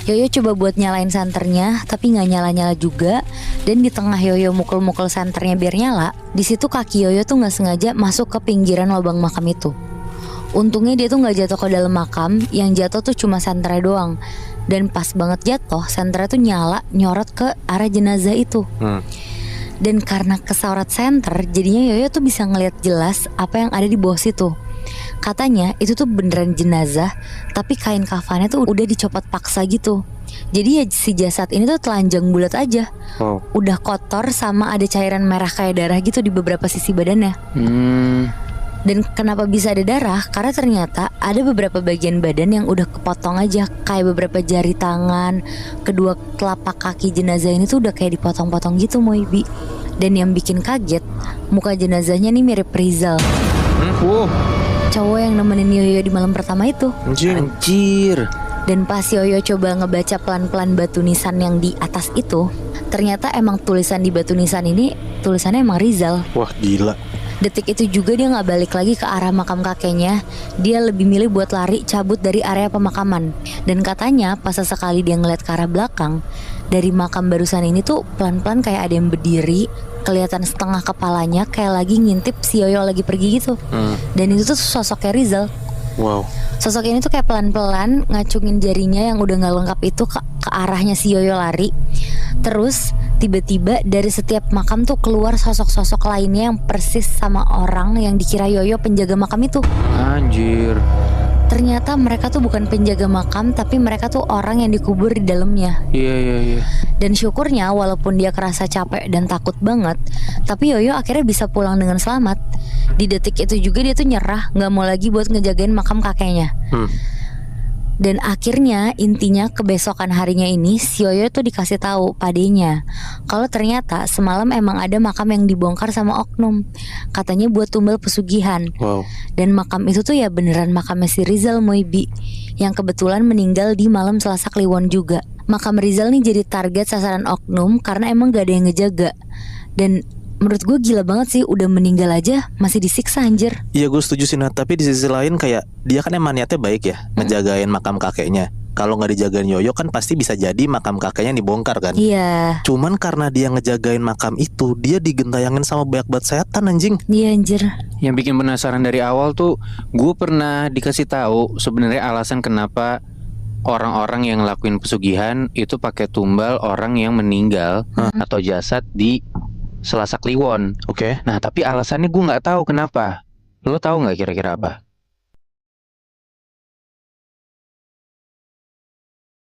Yoyo coba buat nyalain senternya, tapi nggak nyala-nyala juga. Dan di tengah Yoyo mukul-mukul senternya biar nyala, di situ kaki Yoyo tuh nggak sengaja masuk ke pinggiran lubang makam itu. Untungnya dia tuh nggak jatuh ke dalam makam, yang jatuh tuh cuma senternya doang. Dan pas banget jatuh, senternya tuh nyala nyorot ke arah jenazah itu. Dan karena kesorot senter, jadinya Yoyo tuh bisa ngeliat jelas apa yang ada di bawah situ. Katanya itu tuh beneran jenazah, tapi kain kafannya tuh udah dicopot paksa gitu. Jadi ya si jasad ini tuh telanjang bulat aja. Udah kotor sama ada cairan merah kayak darah gitu di beberapa sisi badannya. Dan kenapa bisa ada darah? Karena ternyata ada beberapa bagian badan yang udah kepotong aja. Kayak beberapa jari tangan, kedua telapak kaki jenazah ini tuh udah kayak dipotong-potong gitu Moibi. Dan yang bikin kaget, muka jenazahnya nih mirip Rizal, cowok yang nemenin Yoyo di malam pertama itu. Anjir. Dan pas Yoyo coba ngebaca pelan-pelan batu nisan yang di atas itu, ternyata emang tulisan di batu nisan ini tulisannya emang Rizal. Wah gila. Detik itu juga dia gak balik lagi ke arah makam kakeknya. Dia lebih milih buat lari cabut dari area pemakaman. Dan katanya pas sesekali dia ngeliat ke arah belakang, dari makam barusan ini tuh pelan-pelan kayak ada yang berdiri, kelihatan setengah kepalanya kayak lagi ngintip si Yoyo lagi pergi gitu. Dan itu tuh sosoknya Rizal. Wow. Sosok ini tuh kayak pelan-pelan ngacungin jarinya yang udah gak lengkap itu ke arahnya si Yoyo lari. Terus tiba-tiba dari setiap makam tuh keluar sosok-sosok lainnya yang persis sama orang yang dikira Yoyo penjaga makam itu. Anjir. Ternyata mereka tuh bukan penjaga makam, tapi mereka tuh orang yang dikubur di dalamnya. Iya. Dan syukurnya walaupun dia kerasa capek dan takut banget, tapi Yoyo akhirnya bisa pulang dengan selamat. Di detik itu juga dia tuh nyerah, gak mau lagi buat ngejagain makam kakeknya. Dan akhirnya intinya kebesokan harinya ini si Yoyo tuh dikasih tahu padenya kalau ternyata semalam emang ada makam yang dibongkar sama oknum, katanya buat tumbal pesugihan. Dan makam itu tuh ya beneran makamnya si Rizal Moibi, yang kebetulan meninggal di malam Selasa Kliwon juga. Makam Rizal nih jadi target sasaran oknum karena emang gak ada yang ngejaga. Dan menurut gue gila banget sih, udah meninggal aja masih disiksa anjir. Iya gue setuju sih Nat, tapi di sisi lain kayak dia kan emang niatnya baik ya, ngejagain makam kakeknya. Kalau nggak dijagain Yoyo kan pasti bisa jadi makam kakeknya dibongkar kan. Iya. Cuman karena dia ngejagain makam itu, dia digentayangin sama banyak banget setan anjing. Iya anjir. Yang bikin penasaran dari awal tuh, gue pernah dikasih tahu sebenarnya alasan kenapa orang-orang yang ngelakuin pesugihan itu pakai tumbal orang yang meninggal atau jasad di Selasa Kliwon. Oke. Nah tapi alasannya gue nggak tahu kenapa. Lo tahu nggak kira-kira apa?